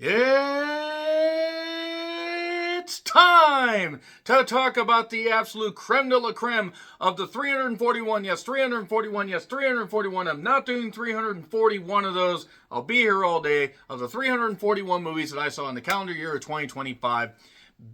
It's time to talk about the absolute creme de la creme of the 341. Yes, 341. Yes, 341. I'm not doing 341 of those. I'll be here all day. Of the 341 movies that I saw in the calendar year of 2025.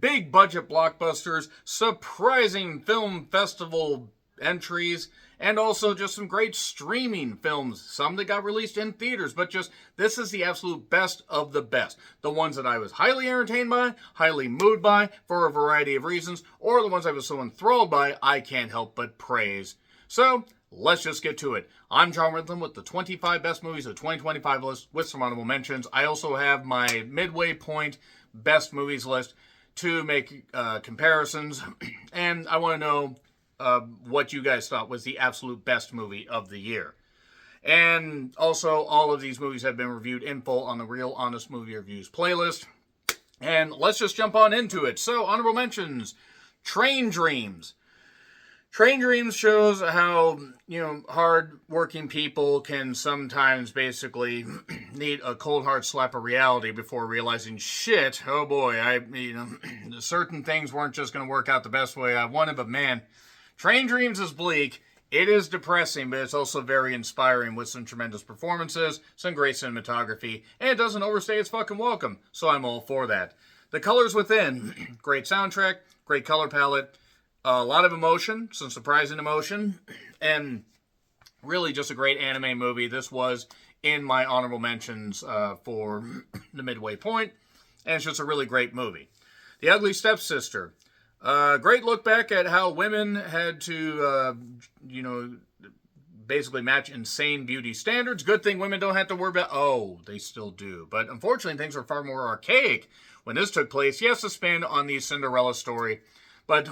Big budget blockbusters, surprising film festival entries, and also just some great streaming films. Some that got released in theaters, but just this is the absolute best of the best. The ones that I was highly entertained by, highly moved by, for a variety of reasons, or the ones I was so enthralled by, I can't help but praise. So, let's just get to it. I'm John Ridlin with the 25 best movies of 2025 list with some honorable mentions. I also have my midway point best movies list to make comparisons, and I want to know what you guys thought was the absolute best movie of the year. And also, all of these movies have been reviewed in full on the Real Honest Movie Reviews playlist. And let's just jump on into it. So, honorable mentions. Train Dreams. Train Dreams shows how, hard-working people can sometimes basically need a cold hard slap of reality before realizing, shit, oh boy, certain things weren't just going to work out the best way I wanted, but man, Train Dreams is bleak. It is depressing, but it's also very inspiring with some tremendous performances, some great cinematography, and it doesn't overstay its fucking welcome, so I'm all for that. The Colors Within, great soundtrack, great color palette, a lot of emotion, some surprising emotion, and really just a great anime movie. This was in my honorable mentions for the midway point, and it's just a really great movie. The Ugly Stepsister. Great look back at how women had to, basically match insane beauty standards. Good thing women don't have to worry about, they still do. But unfortunately, things were far more archaic when this took place. Yes, a spin on the Cinderella story, but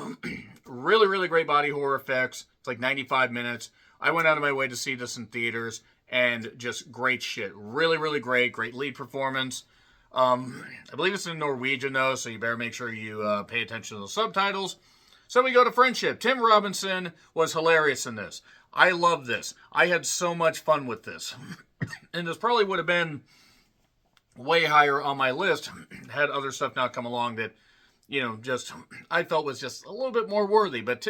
really, really great body horror effects. It's like 95 minutes. I went out of my way to see this in theaters, and just great shit. Really, really great. Great lead performance. I believe it's in Norwegian, though, so you better make sure you pay attention to the subtitles. So we go to Friendship. Tim Robinson was hilarious in this. I love this. I had so much fun with this. And this probably would have been way higher on my list had other stuff not come along that, I felt was just a little bit more worthy. But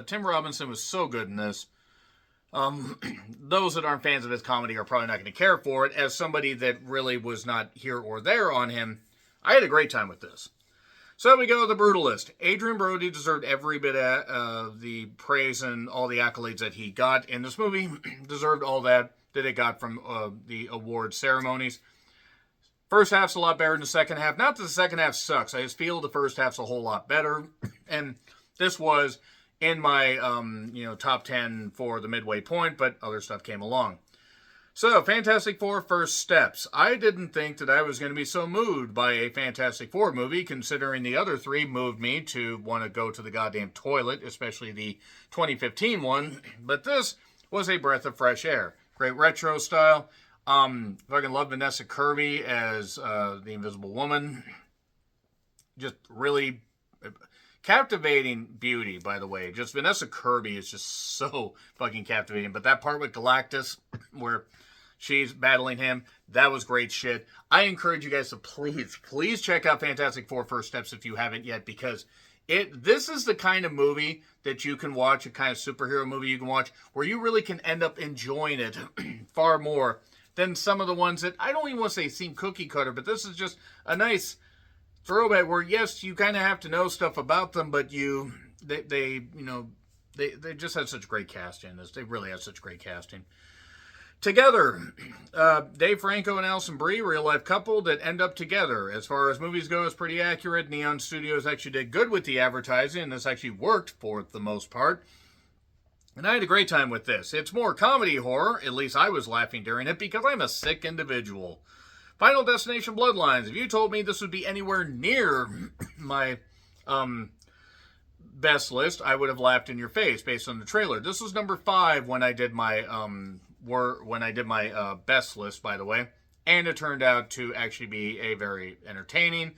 Tim Robinson was so good in this. Those that aren't fans of his comedy are probably not going to care for it. As somebody that really was not here or there on him, I had a great time with this. So we go to The Brutalist. Adrian Brody deserved every bit of the praise and all the accolades that he got in this movie. Deserved all that it got from the award ceremonies. First half's a lot better than the second half. Not that the second half sucks. I just feel the first half's a whole lot better. And this was in my, top 10 for the midway point, but other stuff came along. So, Fantastic Four First Steps. I didn't think that I was going to be so moved by a Fantastic Four movie, considering the other three moved me to want to go to the goddamn toilet, especially the 2015 one. But this was a breath of fresh air. Great retro style. Fucking love Vanessa Kirby as the Invisible Woman. Just really captivating beauty, by the way. Just Vanessa Kirby is just so fucking captivating. But that part with Galactus, where she's battling him, that was great shit. I encourage you guys to please check out Fantastic Four First Steps if you haven't yet, because this is the kind of movie that you can watch, a kind of superhero movie you can watch, where you really can end up enjoying it far more than some of the ones that, I don't even want to say seem cookie cutter, but this is just a nice throwback where, yes, you kind of have to know stuff about them, but they just had such great casting in this. They really had such great casting. Together, Dave Franco and Alison Brie, real life couple that end up together. As far as movies go, it's pretty accurate. Neon Studios actually did good with the advertising, and this actually worked for the most part. And I had a great time with this. It's more comedy horror, at least I was laughing during it, because I'm a sick individual. Final Destination Bloodlines. If you told me this would be anywhere near my best list, I would have laughed in your face based on the trailer. This was number 5 when I did my best list, by the way, and it turned out to actually be a very entertaining,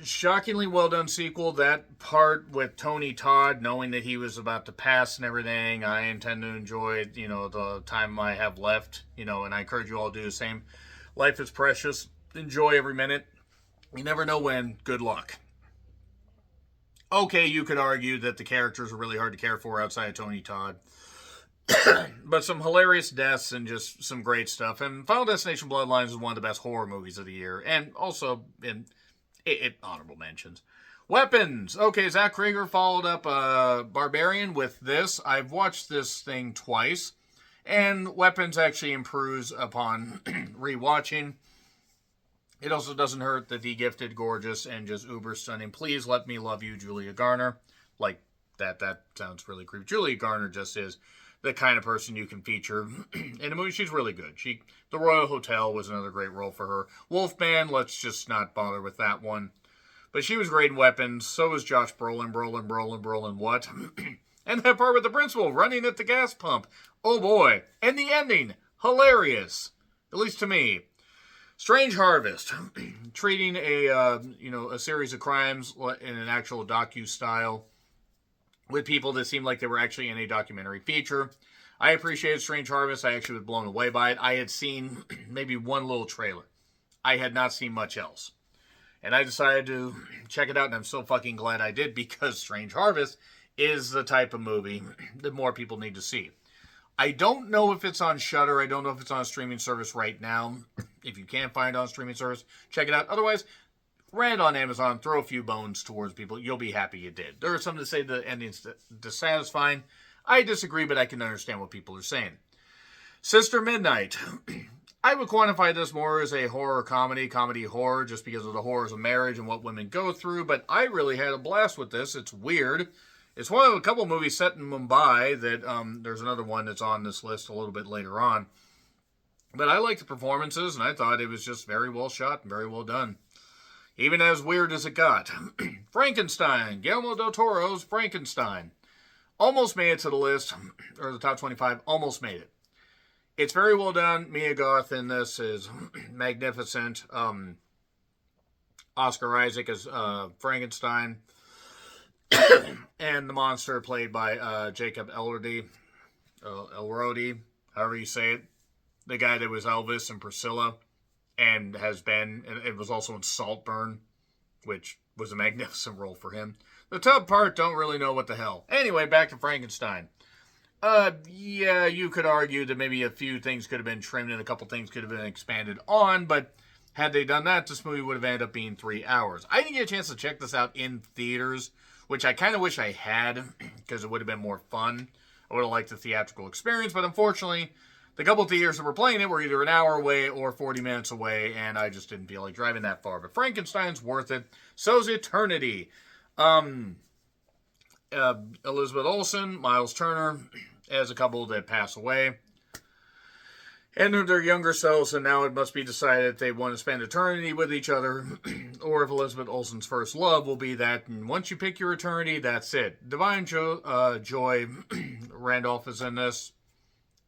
shockingly well done sequel. That part with Tony Todd, knowing that he was about to pass and everything, I intend to enjoy, the time I have left, and I encourage you all to do the same. Life is precious. Enjoy every minute. You never know when. Good luck. Okay, you could argue that the characters are really hard to care for outside of Tony Todd. But some hilarious deaths and just some great stuff. And Final Destination Bloodlines is one of the best horror movies of the year. And also in honorable mentions. Weapons. Okay, Zach Krieger followed up Barbarian with this. I've watched this thing twice. And Weapons actually improves upon rewatching. It also doesn't hurt that the gifted, gorgeous, and just uber stunning Please Let Me Love You, Julia Garner. Like, that sounds really creepy. Julia Garner just is the kind of person you can feature in a movie. She's really good. The Royal Hotel was another great role for her. Wolfman, let's just not bother with that one. But she was great in Weapons. So was Josh Brolin, what? And that part with the principal running at the gas pump. Oh boy. And the ending. Hilarious. At least to me. Strange Harvest. Treating a series of crimes in an actual docu-style with people that seemed like they were actually in a documentary feature. I appreciated Strange Harvest. I actually was blown away by it. I had seen maybe one little trailer. I had not seen much else. And I decided to check it out, and I'm so fucking glad I did, because Strange Harvest is the type of movie that more people need to see. I don't know if it's on Shudder. I don't know if it's on a streaming service right now. If you can't find it on a streaming service, check it out. Otherwise, rent on Amazon, throw a few bones towards people. You'll be happy you did. There are some that say the ending's dissatisfying. I disagree, but I can understand what people are saying. Sister Midnight. I would quantify this more as a horror comedy horror, just because of the horrors of marriage and what women go through. But I really had a blast with this. It's weird. It's one of a couple movies set in Mumbai that there's another one that's on this list a little bit later on. But I liked the performances, and I thought it was just very well shot and very well done. Even as weird as it got. Frankenstein. Guillermo del Toro's Frankenstein. Almost made it to the list, or the top 25. Almost made it. It's very well done. Mia Goth in this is magnificent. Oscar Isaac is Frankenstein. And the monster played by Jacob Elordi, however you say it. The guy that was Elvis and Priscilla, and it was also in Saltburn, which was a magnificent role for him. The tub part, don't really know what the hell. Anyway, back to Frankenstein. Yeah, you could argue that maybe a few things could have been trimmed and a couple things could have been expanded on, but had they done that, this movie would have ended up being 3 hours. I didn't get a chance to check this out in theaters, which I kind of wish I had, because it would have been more fun. I would have liked the theatrical experience, but unfortunately, the couple theaters that were playing it were either an hour away or 40 minutes away, and I just didn't feel like driving that far. But Frankenstein's worth it. So's Eternity. Elizabeth Olsen, Miles Turner, as a couple that pass away. And their younger selves, and now it must be decided if they want to spend eternity with each other, or if Elizabeth Olsen's first love will be that, and once you pick your eternity, that's it. Divine Joy Randolph is in this,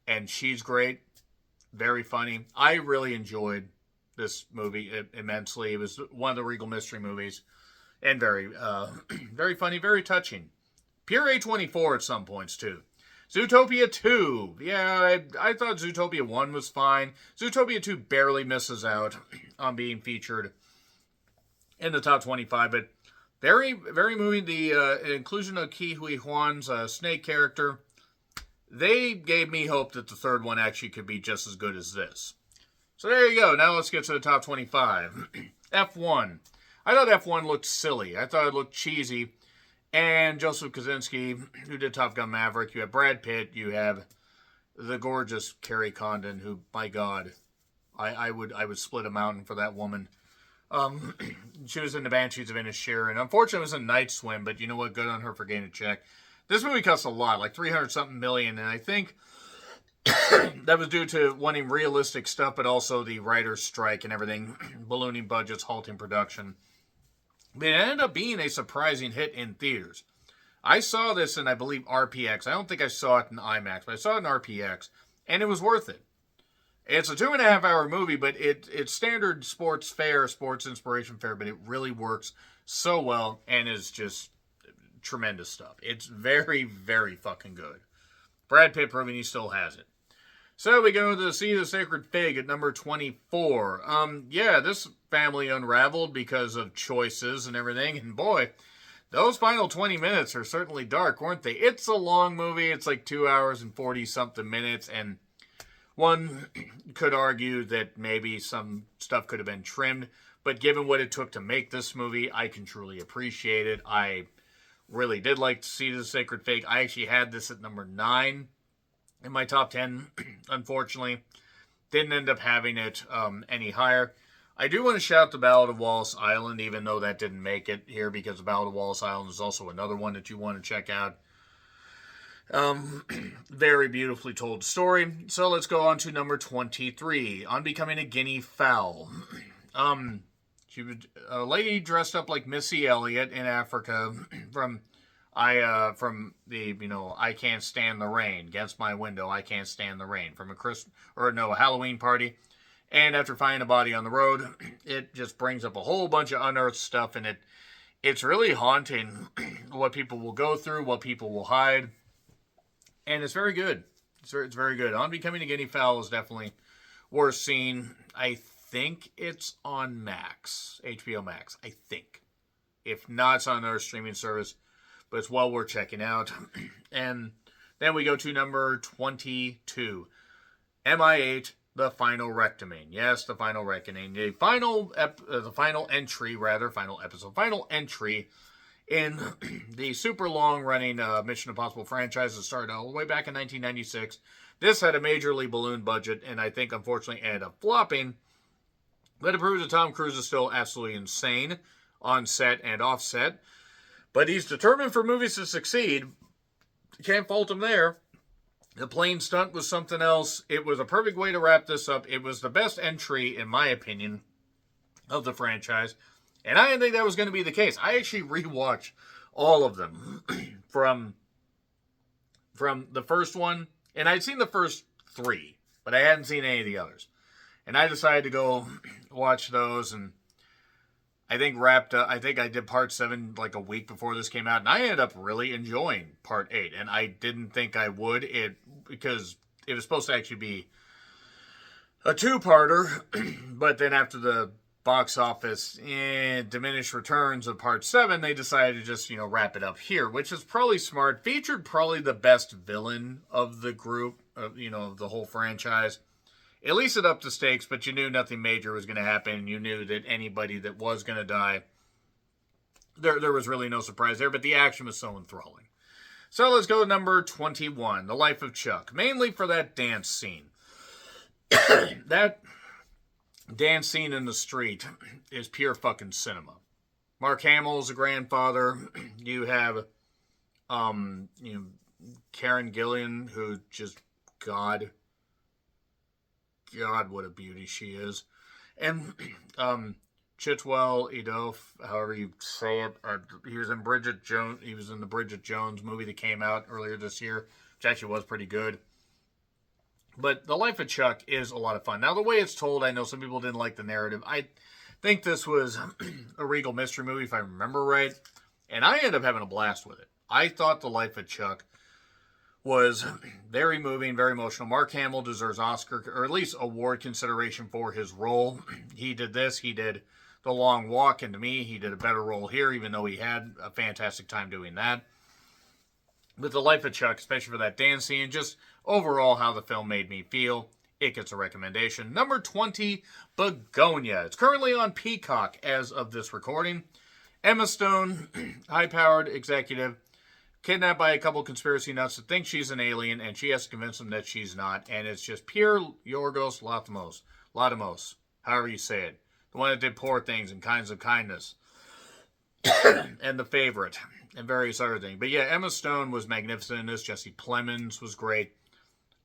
and she's great. Very funny. I really enjoyed this movie immensely. It was one of the Regal Mystery movies, and very, very funny, very touching. Pure A24 at some points, too. Zootopia 2. Yeah, I thought Zootopia 1 was fine. Zootopia 2 barely misses out on being featured in the top 25, but very, very moving. The inclusion of Ke Huy Quan's snake character, they gave me hope that the third one actually could be just as good as this. So there you go. Now let's get to the top 25. F1. I thought F1 looked silly. I thought it looked cheesy. And Joseph Kosinski, who did Top Gun Maverick. You have Brad Pitt. You have the gorgeous Carrie Condon, who, my God, I would split a mountain for that woman. She was in the Banshees of Inisherin. Unfortunately, it was a Night Swim, but you know what? Good on her for getting a check. This movie cost a lot, like 300-something million, and I think that was due to wanting realistic stuff, but also the writer's strike and everything, ballooning budgets, halting production. But it ended up being a surprising hit in theaters. I saw this in, I believe, RPX. I don't think I saw it in IMAX, but I saw it in RPX, and it was worth it. It's a 2.5-hour movie, but it's standard sports fare, sports inspiration fare, but it really works so well and is just tremendous stuff. It's very, very fucking good. Brad Pitt proving he still has it. So we go to See the Sacred Fig at number 24. Yeah, this family unraveled because of choices and everything, and boy, those final 20 minutes are certainly dark, weren't they? It's a long movie. It's like 2 hours and 40-something minutes, and one could argue that maybe some stuff could have been trimmed, but given what it took to make this movie, I can truly appreciate it. I really did like to See the Sacred Fig. I actually had this at number 9 in my top 10, unfortunately. Didn't end up having it any higher. I do want to shout the Ballad of Wallace Island, even though that didn't make it here, because the Ballad of Wallace Island is also another one that you want to check out. Very beautifully told story. So let's go on to number 23, On Becoming a Guinea Fowl. She was a lady dressed up like Missy Elliott in Africa from the, I Can't Stand the Rain, Against My Window, I Can't Stand the Rain, from a Halloween party. And after finding a body on the road, it just brings up a whole bunch of unearthed stuff, and it's really haunting what people will go through, what people will hide. And it's very good. It's very good. On Becoming a Guinea Fowl is definitely worth seeing. I think it's on Max, HBO Max, I think. If not, it's on our streaming service. But it's well worth checking out. And then we go to number 22. MI8, The Final Reckoning. Yes, The Final Reckoning. The final entry in the super long-running Mission Impossible franchise that started all the way back in 1996. This had a majorly ballooned budget, and I think, unfortunately, ended up flopping. But it proves that Tom Cruise is still absolutely insane on set and off set. But he's determined for movies to succeed. Can't fault him there. The plane stunt was something else. It was a perfect way to wrap this up. It was the best entry, in my opinion, of the franchise. And I didn't think that was going to be the case. I actually rewatched all of them from the first one. And I'd seen the first 3, but I hadn't seen any of the others. And I decided to go watch those, and I think I did part 7 like a week before this came out, and I ended up really enjoying part 8, and I didn't think I would, because it was supposed to actually be a 2-parter, but then after the box office diminished returns of part 7, they decided to just, wrap it up here, which is probably smart. Featured probably the best villain of the group, of the whole franchise. At least it upped the stakes, but you knew nothing major was going to happen. You knew that anybody that was going to die, there was really no surprise there, but the action was so enthralling. So let's go to number 21, The Life of Chuck, mainly for that dance scene. That dance scene in the street is pure fucking cinema. Mark Hamill is a grandfather. You have Karen Gillan, who just, God, what a beauty she is. And Chitwell Edof, however you say it, he was in the Bridget Jones movie that came out earlier this year, which actually was pretty good. But The Life of Chuck is a lot of fun. Now, the way it's told, I know some people didn't like the narrative. I think this was a Regal mystery movie, if I remember right, and I ended up having a blast with it. I thought The Life of Chuck was very moving, very emotional. Mark Hamill deserves Oscar, or at least award consideration for his role. He did this. He did The Long Walk, and to me, he did a better role here, even though he had a fantastic time doing that. But The Life of Chuck, especially for that dance scene, just overall how the film made me feel, it gets a recommendation. Number 20, Begonia. It's currently on Peacock as of this recording. Emma Stone, high-powered executive, kidnapped by a couple conspiracy nuts that think she's an alien, and she has to convince them that she's not. And it's just pure Yorgos Lanthimos, however you say it. The one that did Poor Things and Kinds of Kindness. And The Favorite. And various other things. But yeah, Emma Stone was magnificent in this. Jesse Plemons was great.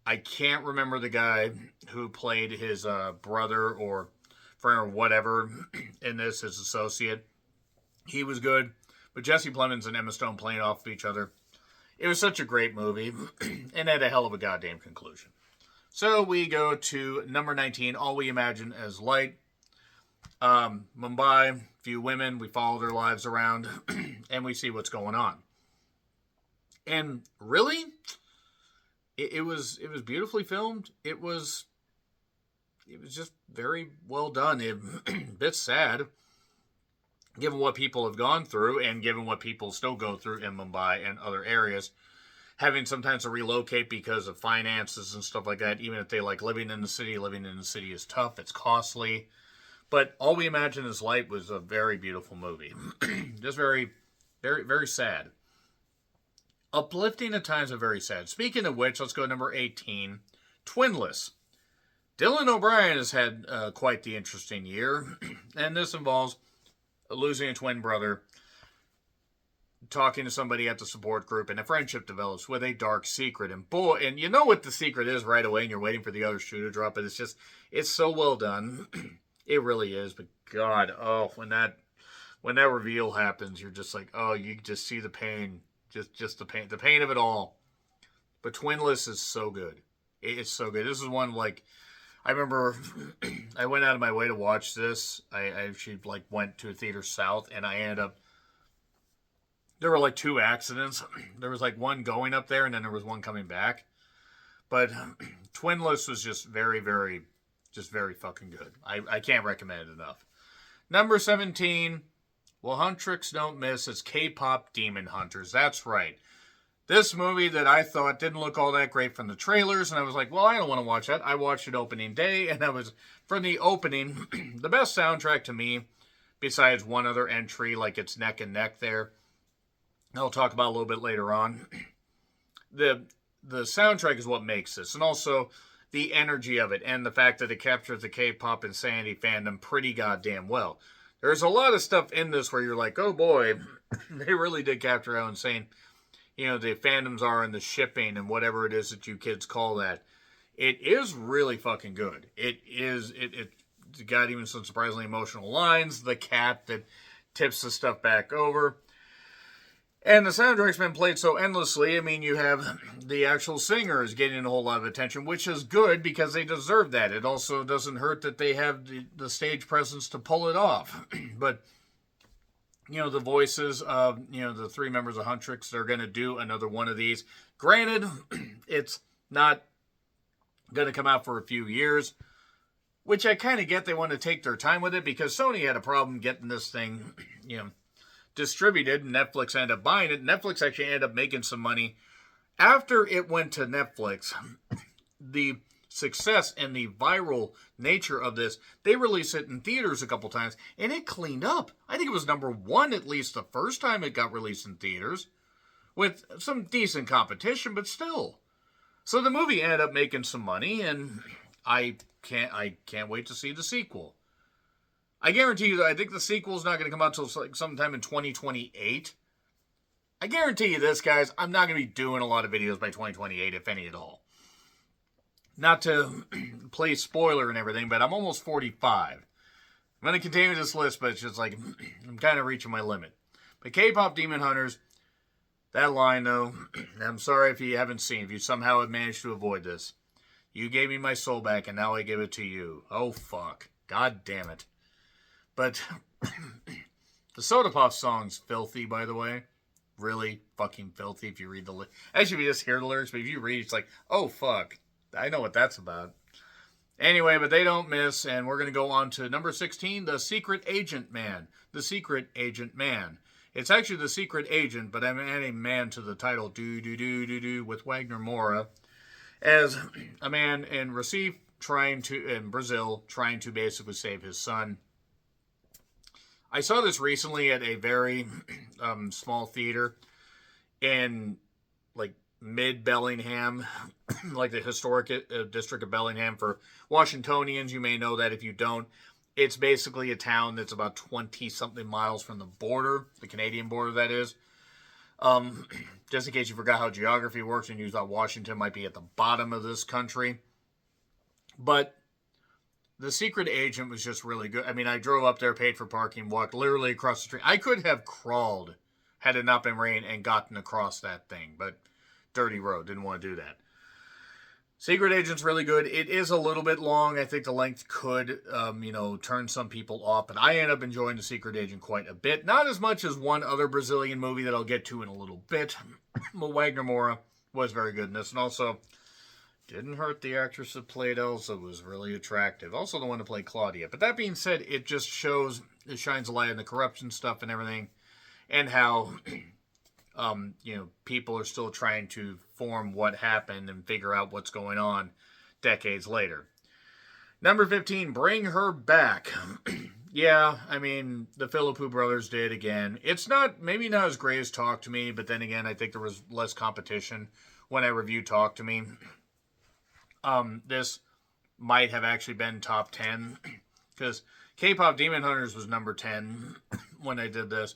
I can't remember the guy who played his brother or friend or whatever in this, his associate. He was good. But Jesse Plemons and Emma Stone playing off of each other. It was such a great movie. And had a hell of a goddamn conclusion. So we go to number 19, All We Imagine as Light. Mumbai, few women, we follow their lives around, and we see what's going on. And really, it was beautifully filmed. It was just very well done. A bit sad, given what people have gone through and given what people still go through in Mumbai and other areas, having sometimes to relocate because of finances and stuff like that. Even if they like living in the city is tough. It's costly. But All We Imagine Is Light was a very beautiful movie. Just very, very, very sad. Uplifting at times, but very sad. Speaking of which, let's go to number 18, Twinless. Dylan O'Brien has had quite the interesting year, and this involves losing a twin brother, talking to somebody at the support group, and a friendship develops with a dark secret. And boy, and you know what the secret is right away, and you're waiting for the other shoe to drop it. It's so well done. It really is. But God, when that reveal happens, you're just like, oh, you just see the pain, just the pain of it all. But Twinless is so good. It's so good. This is one like, I remember I went out of my way to watch this. I actually like went to a theater south, and I ended up, there were like 2 accidents. There was like one going up there, and then there was one coming back. But Twinless was just very, very, just very fucking good. I can't recommend it enough. Number 17, well, Huntrix don't miss. It's K-pop Demon Hunters. That's right. This movie that I thought didn't look all that great from the trailers, and I was like, well, I don't want to watch that. I watched it opening day, and I was, from the opening, the best soundtrack to me, besides one other entry, like it's neck and neck there, I'll talk about a little bit later on. The soundtrack is what makes this, and also the energy of it, and the fact that it captures the K-pop insanity fandom pretty goddamn well. There's a lot of stuff in this where you're like, oh boy, they really did capture how insane, the fandoms are and the shipping and whatever it is that you kids call that. It is really fucking good. It's got even some surprisingly emotional lines. The cat that tips the stuff back over. And the soundtrack's been played so endlessly. I mean, you have the actual singers getting a whole lot of attention, which is good because they deserve that. It also doesn't hurt that they have the stage presence to pull it off. But the voices of, the 3 members of Huntrix, they're going to do another one of these. Granted, it's not going to come out for a few years, which I kind of get. They want to take their time with it because Sony had a problem getting this thing, distributed, and Netflix ended up buying it. Netflix actually ended up making some money. After it went to Netflix, the success and the viral nature of this, they released it in theaters a couple times, and it cleaned up. I think it was number 1 at least the first time it got released in theaters, with some decent competition, but still. So the movie ended up making some money, and I can't wait to see the sequel. I guarantee you that I think the sequel is not going to come out until like sometime in 2028. I guarantee you this, guys, I'm not going to be doing a lot of videos by 2028, if any at all. Not to play spoiler and everything, but I'm almost 45. I'm going to continue this list, but it's just like, I'm kind of reaching my limit. But K-pop Demon Hunters, that line though, I'm sorry if you haven't seen, if you somehow have managed to avoid this. You gave me my soul back, and now I give it to you. Oh, fuck. God damn it. But the Soda Pop song's filthy, by the way. Really fucking filthy if you read the lyrics. Actually, if you just hear the lyrics, but if you read it's like, oh, fuck. I know what that's about. Anyway, but they don't miss, and we're going to go on to number 16, The Secret Agent Man. The Secret Agent Man. It's actually The Secret Agent, but I'm adding man to the title, do with Wagner Moura, as a man in Recife, in Brazil, trying to basically save his son. I saw this recently at a very small theater in like mid-Bellingham, like the historic district of Bellingham. For Washingtonians, you may know that. If you don't, it's basically a town that's about 20-something miles from the border, the Canadian border, that is. Just in case you forgot how geography works and you thought Washington might be at the bottom of this country. But The Secret Agent was just really good. I mean, I drove up there, paid for parking, walked literally across the street. I could have crawled had it not been rain and gotten across that thing, but dirty road, didn't want to do that. Secret Agent's really good. It is a little bit long. I think the length could, turn some people off, but I end up enjoying The Secret Agent quite a bit. Not as much as one other Brazilian movie that I'll get to in a little bit. But Wagner Moura was very good in this, and also Didn't hurt the actress that played Elsa, was really attractive. Also the one to play Claudia. But that being said, it just shows, it shines a light on the corruption stuff and everything. And how, people are still trying to form what happened and figure out what's going on decades later. Number 15, Bring Her Back. Yeah, I mean, the Philippou brothers did again. It's maybe not as great as Talk to Me, but then again, I think there was less competition when I reviewed Talk to Me. This might have actually been top 10, because K-Pop Demon Hunters was number 10 when I did this,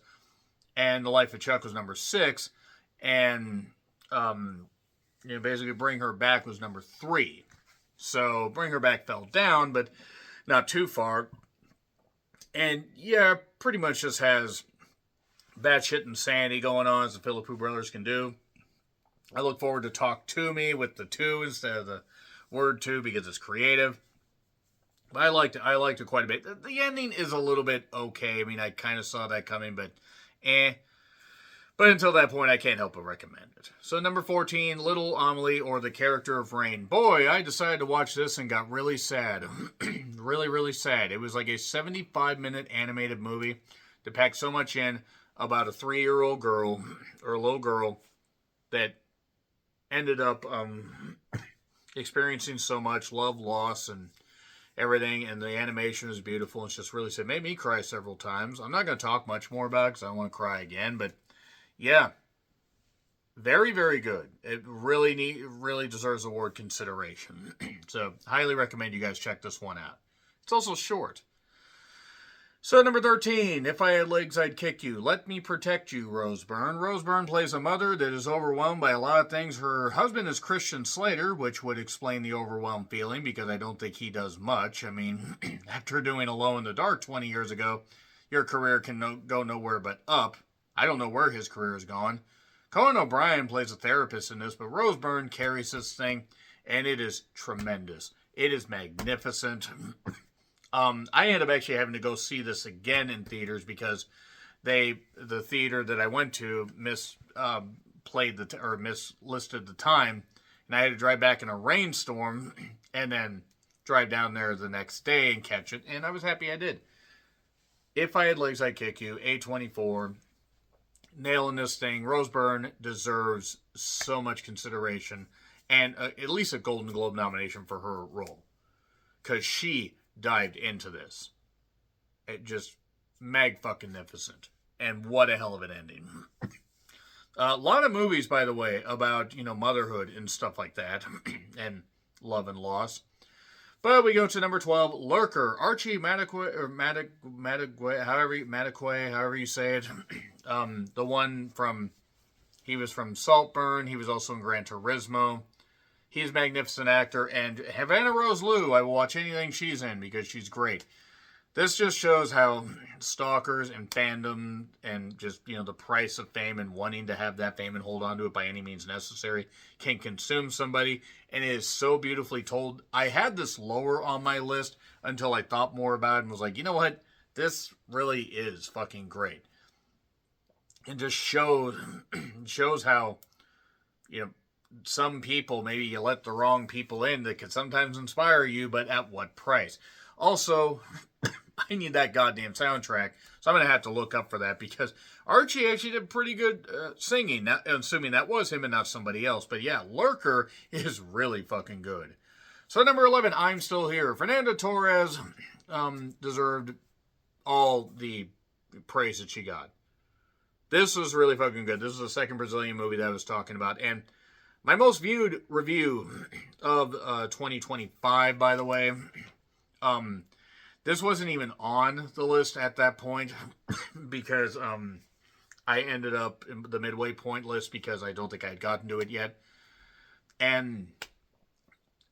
and The Life of Chuck was number 6, and basically Bring Her Back was number 3. So Bring Her Back fell down, but not too far. And yeah, pretty much just has batshit insanity going on, as the Philippou brothers can do. I look forward to Talk to Me with the 2 instead of the word 2, because it's creative. But I liked it quite a bit. The ending is a little bit okay. I mean, I kind of saw that coming, but But until that point, I can't help but recommend it. So number 14, Little Amelie, or The Character of Rain. Boy, I decided to watch this and got really sad. Really, really sad. It was like a 75-minute animated movie to pack so much in about a 3-year-old girl, or a little girl, that ended up experiencing so much love, loss, and everything, and the animation is beautiful. It's just really sad. It made me cry several times. I'm not going to talk much more about it because I don't want to cry again, but yeah, very, very good. It really deserves award consideration. So, highly recommend you guys check this one out. It's also short. So, number 13, If I Had Legs, I'd Kick You. Let Me Protect You, Rose Byrne. Rose Byrne plays a mother that is overwhelmed by a lot of things. Her husband is Christian Slater, which would explain the overwhelmed feeling, because I don't think he does much. I mean, after doing Alone in the Dark 20 years ago, your career can go nowhere but up. I don't know where his career has gone. Conan O'Brien plays a therapist in this, but Rose Byrne carries this thing, and it is tremendous. It is magnificent. I ended up actually having to go see this again in theaters, because the theater that I went to mislisted the time, and I had to drive back in a rainstorm and then drive down there the next day and catch it, and I was happy I did. If I Had Legs, I'd Kick You. A24, nailing this thing. Rose Byrne deserves so much consideration, and at least a Golden Globe nomination for her role, because she dived into this. It just mag-fucking-nificent. And what a hell of an ending. A lot of movies, by the way, about, motherhood and stuff like that, and love and loss. But we go to number 12, Lurker. Archie Madekwe, or Madekwe, however you say it. The one he was from Saltburn. He was also in Gran Turismo. He's a magnificent actor. And Havana Rose Liu, I will watch anything she's in, because she's great. This just shows how stalkers and fandom and just, the price of fame and wanting to have that fame and hold on to it by any means necessary can consume somebody. And it is so beautifully told. I had this lower on my list until I thought more about it and was like, you know what? This really is fucking great. It just shows how, some people, maybe you let the wrong people in that can sometimes inspire you, but at what price? Also, I need that goddamn soundtrack, so I'm going to have to look up for that, because Archie actually did pretty good singing, assuming that was him and not somebody else. But yeah, Lurker is really fucking good. So number 11, I'm Still Here. Fernanda Torres deserved all the praise that she got. This was really fucking good. This is the second Brazilian movie that I was talking about, and my most viewed review of 2025, by the way. This wasn't even on the list at that point, because I ended up in the midway point list, because I don't think I had gotten to it yet. And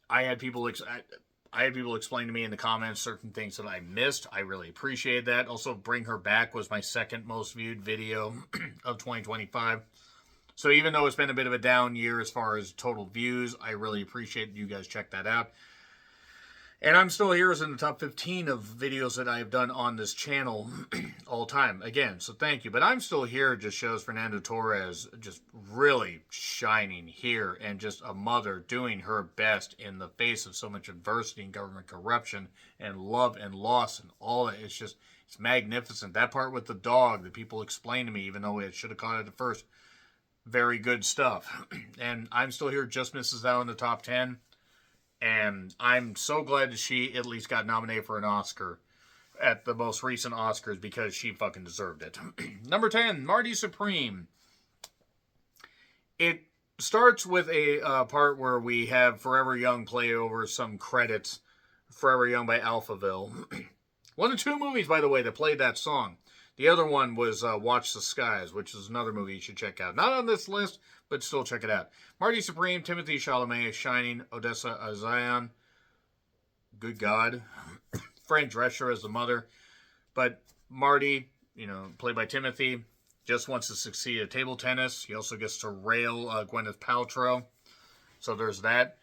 I had people explain to me in the comments certain things that I missed. I really appreciate that. Also, Bring Her Back was my second most viewed video of 2025. So even though it's been a bit of a down year as far as total views, I really appreciate you guys check that out. And I'm still here as in the top 15 of videos that I've done on this channel all time. Again, so thank you. But I'm still here just shows Fernando Torres just really shining here and just a mother doing her best in the face of so much adversity and government corruption and love and loss and all that. It's magnificent. That part with the dog that people explained to me, even though I should have caught it at first, very good stuff. And I'm still here, just misses out in the top 10. And I'm so glad that she at least got nominated for an Oscar at the most recent Oscars because she fucking deserved it. Number 10, Marty Supreme. It starts with a part where we have Forever Young play over some credits. Forever Young by Alphaville. One of two movies, by the way, that played that song. The other one was Watch the Skies, which is another movie you should check out. Not on this list, but still check it out. Marty Supreme, Timothy Chalamet, Shining, Odessa Zion. Good God. Fran Drescher as the mother. But Marty, played by Timothy, just wants to succeed at table tennis. He also gets to rail Gwyneth Paltrow. So there's that.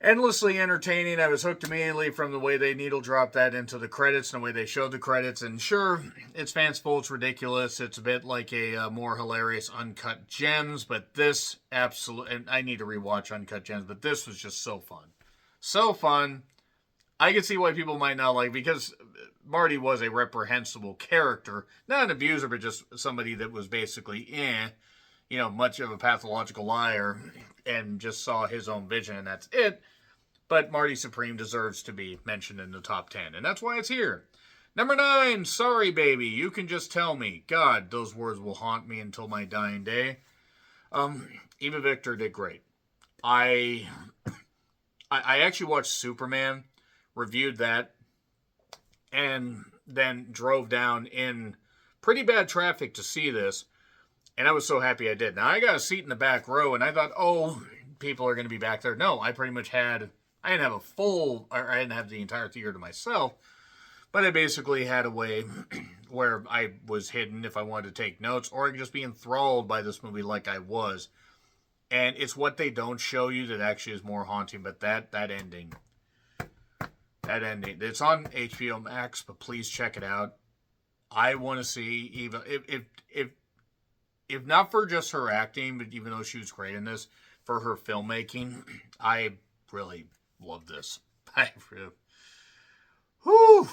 Endlessly entertaining. I was hooked immediately from the way they needle dropped that into the credits and the way they showed the credits. And sure, it's fanciful, it's ridiculous. It's a bit like a more hilarious Uncut Gems, but this absolutely, and I need to rewatch Uncut Gems, but this was just so fun. So fun. I can see why people might not like, because Marty was a reprehensible character. Not an abuser, but just somebody that was basically, much of a pathological liar and just saw his own vision, and that's it. But Marty Supreme deserves to be mentioned in the top 10, and that's why it's here. Number 9, Sorry Baby, You Can Just Tell Me. God, those words will haunt me until my dying day. Eva Victor did great. I actually watched Superman, reviewed that, and then drove down in pretty bad traffic to see this, and I was so happy I did. Now, I got a seat in the back row, and I thought, people are going to be back there. No, I pretty much I didn't have I didn't have the entire theater to myself, but I basically had a way where I was hidden if I wanted to take notes, or I could just be enthralled by this movie like I was. And it's what they don't show you that actually is more haunting, but that ending, it's on HBO Max, but please check it out. I want to see Eva, if not for just her acting, but even though she was great in this, for her filmmaking, I really love this. Whew.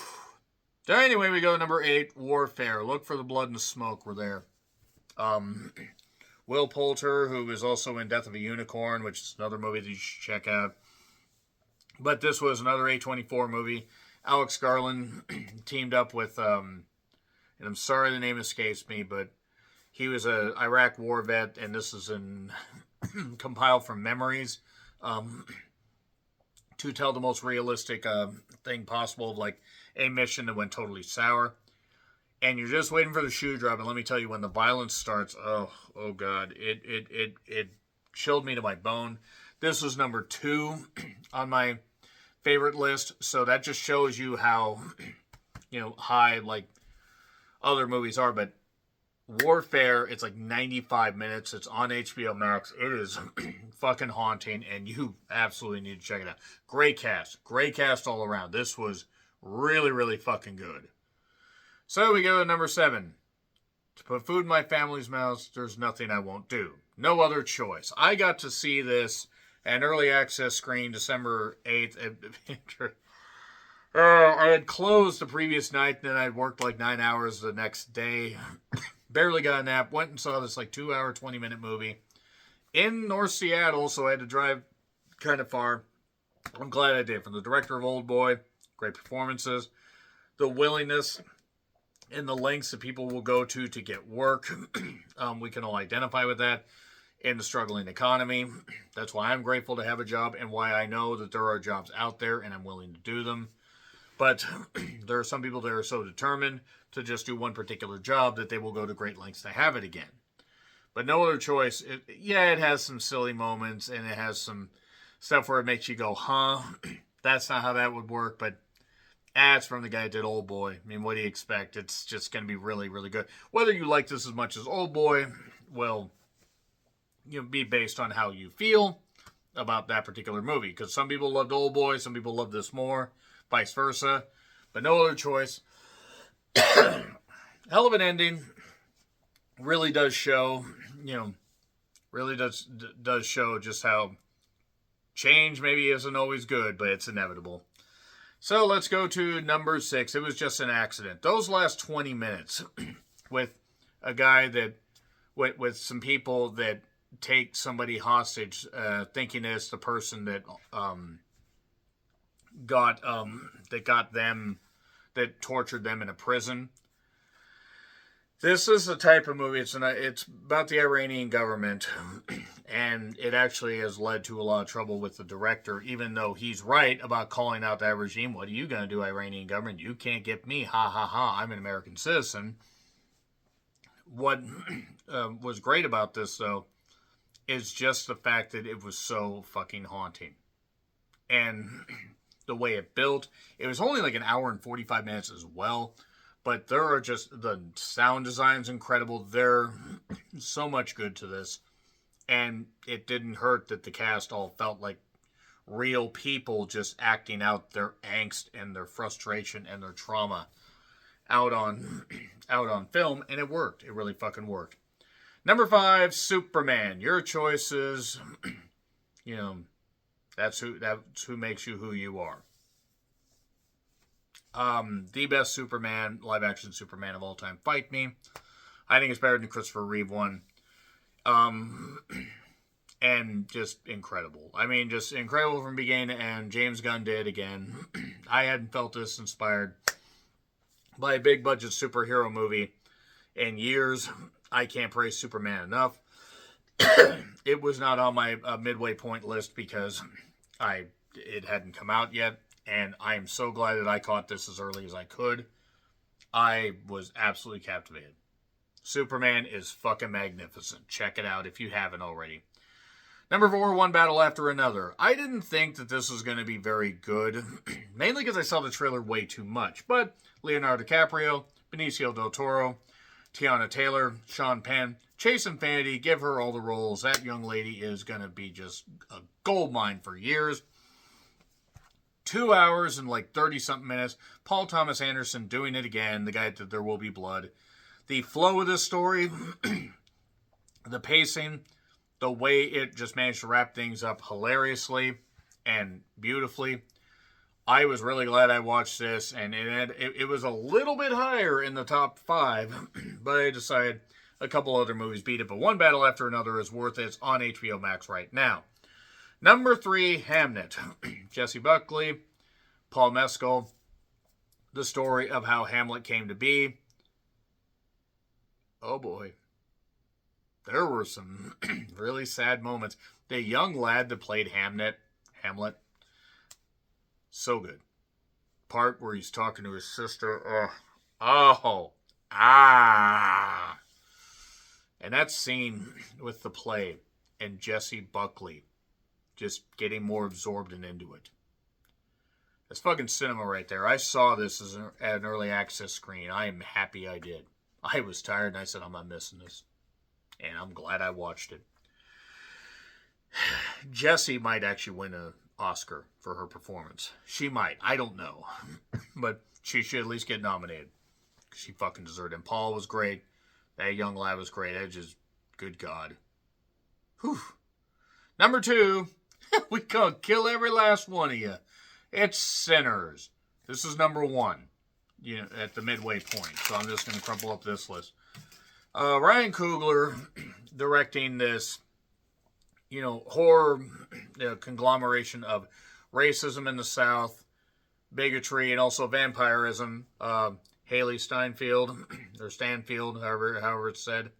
So anyway, we go to number 8, Warfare. Look for the Blood and the Smoke. We're there. Will Poulter, who is also in Death of a Unicorn, which is another movie that you should check out. But this was another A24 movie. Alex Garland teamed up with, and I'm sorry the name escapes me, but he was a Iraq war vet, and this is compiled from memories to tell the most realistic thing possible of like a mission that went totally sour. And you're just waiting for the shoe drop, and let me tell you, when the violence starts, oh God, it chilled me to my bone. This was number 2 on my favorite list, so that just shows you how, high like other movies are. But Warfare, it's like 95 minutes. It's on HBO Max. It is fucking haunting, and you absolutely need to check it out. Great cast all around. This was really, really fucking good. So we go to number 7. To put food in my family's mouths, there's nothing I won't do. No other choice. I got to see this at early access screen December 8th. I had closed the previous night, and then I worked like 9 hours the next day. Barely got a nap. Went and saw this like 2-hour, 20-minute movie in North Seattle, so I had to drive kind of far. I'm glad I did. From the director of Old Boy, great performances, the willingness and the lengths that people will go to get work. We can all identify with that in the struggling economy. That's why I'm grateful to have a job, and why I know that there are jobs out there and I'm willing to do them. But there are some people that are so determined to just do one particular job that they will go to great lengths to have it again. But no other choice. It has some silly moments, and it has some stuff where it makes you go, huh? That's not how that would work. But it's from the guy that did Old Boy. I mean, what do you expect? It's just going to be really, really good. Whether you like this as much as Old Boy will be based on how you feel. about that particular movie. Because some people loved Old Boy, some people love this more, vice versa. But no other choice. Hell of an ending. Really does show, really does show just how change maybe isn't always good, but it's inevitable. So let's go to number 6. It was just an accident. Those last 20 minutes with a guy that, with some people that take somebody hostage, thinking it's the person that that tortured them in a prison. This is the type of movie, it's about the Iranian government, and it actually has led to a lot of trouble with the director, even though he's right about calling out that regime. What are you going to do, Iranian government? You can't get me, ha ha ha, I'm an American citizen. What was great about this, though, is just the fact that it was so fucking haunting. And the way it built, it was only like an hour and 45 minutes as well. But there are just, the sound design's incredible. There's so much good to this. And it didn't hurt that the cast all felt like real people just acting out their angst and their frustration and their trauma out on film. And it worked. It really fucking worked. Number 5, Superman. Your choices, that's who makes you who you are. The best Superman, live action Superman of all time. Fight me. I think it's better than the Christopher Reeve one. And just incredible. I mean, just incredible from beginning to end. James Gunn did again. I hadn't felt this inspired by a big budget superhero movie in years. I can't praise Superman enough. It was not on my midway point list because it hadn't come out yet. And I am so glad that I caught this as early as I could. I was absolutely captivated. Superman is fucking magnificent. Check it out if you haven't already. Number 4, One Battle After Another. I didn't think that this was going to be very good. Mainly because I saw the trailer way too much. But Leonardo DiCaprio, Benicio del Toro, Tiana Taylor, Sean Penn, Chase Infinity, give her all the roles. That young lady is going to be just a goldmine for years. 2 hours and like 30-something minutes. Paul Thomas Anderson doing it again. The guy that There Will Be Blood. The flow of this story, the pacing, the way it just managed to wrap things up hilariously and beautifully. I was really glad I watched this, and it was a little bit higher in the top 5, but I decided a couple other movies beat it. But One Battle After Another is worth it. It's on HBO Max right now. Number 3, Hamnet. Jesse Buckley, Paul Mescal. The story of how Hamlet came to be. Oh boy. There were some really sad moments. The young lad that played Hamlet. So good. Part where he's talking to his sister. And that scene with the play and Jesse Buckley just getting more absorbed and into it. That's fucking cinema right there. I saw this as an early access screen. I am happy I did. I was tired and I said, I'm not missing this. And I'm glad I watched it. Jessie might actually win an Oscar for her performance. She might. I don't know. But she should at least get nominated. She fucking deserved it. And Paul was great. That young lad was great. It just, good God. Whew. Number 2, we gonna kill every last one of you. It's Sinners. This is number 1. At the midway point. So I'm just gonna crumple up this list. Ryan Coogler directing this, horror conglomeration of racism in the South, bigotry, and also vampirism. Haley Steinfeld, or Stanfield, however it's said.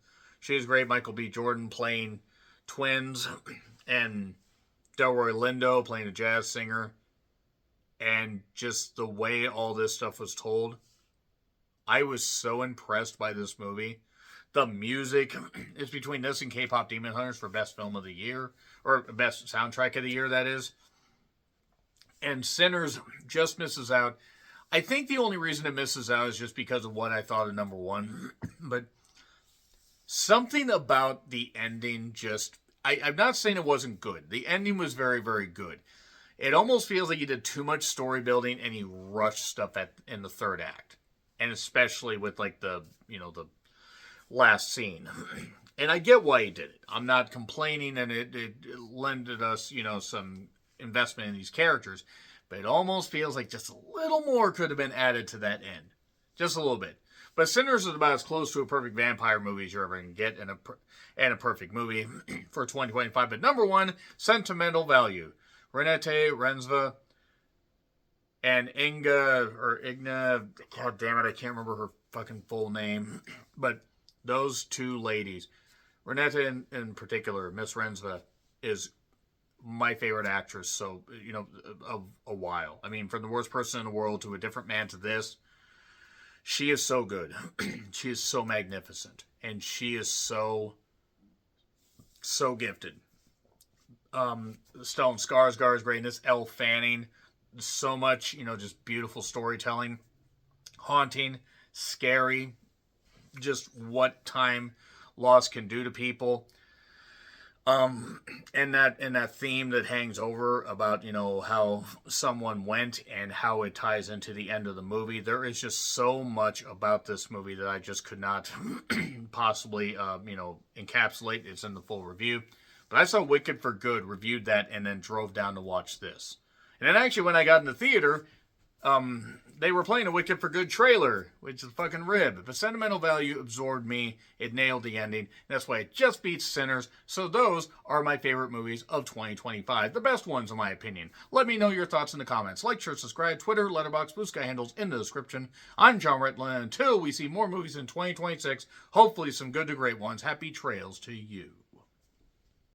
She's great. Michael B. Jordan playing twins, and Delroy Lindo playing a jazz singer. And just the way all this stuff was told, I was so impressed by this movie. The music is between this and K-Pop Demon Hunters for Best Film of the Year, or Best Soundtrack of the Year, that is. And Sinners just misses out. I think the only reason it misses out is just because of what I thought of number 1. But something about the ending just I'm not saying it wasn't good. The ending was very, very good. It almost feels like he did too much story building and he rushed stuff in the third act, and especially with like the the last scene. And I get why he did it. I'm not complaining, and it lended us some investment in these characters, but it almost feels like just a little more could have been added to that end, just a little bit. But Sinners is about as close to a perfect vampire movie as you're ever going to get in a perfect movie for 2025. But number one, sentimental value. Renate Rensva and Igna, god damn it, I can't remember her fucking full name. But those two ladies, Renate in particular, Miss Rensva, is my favorite actress, so, of a while. I mean, from the worst person in the world to a different man to this, she is so good. She is so magnificent. And she is so gifted. Stellan Skarsgård is great in this. Elle Fanning, so much, just beautiful storytelling. Haunting, scary, just what time loss can do to people. And that theme that hangs over about, how someone went and how it ties into the end of the movie. There is just so much about this movie that I just could not possibly, encapsulate. It's in the full review. But I saw Wicked for Good, reviewed that, and then drove down to watch this. And then actually when I got in the theater, they were playing a Wicked for Good trailer, which is a fucking rib. But sentimental value absorbed me. It nailed the ending. That's why it just beats Sinners. So those are my favorite movies of 2025. The best ones, in my opinion. Let me know your thoughts in the comments. Like, share, subscribe, Twitter, Letterboxd, Blue Sky handles in the description. I'm John Retlin. Until we see more movies in 2026, hopefully some good to great ones. Happy trails to you.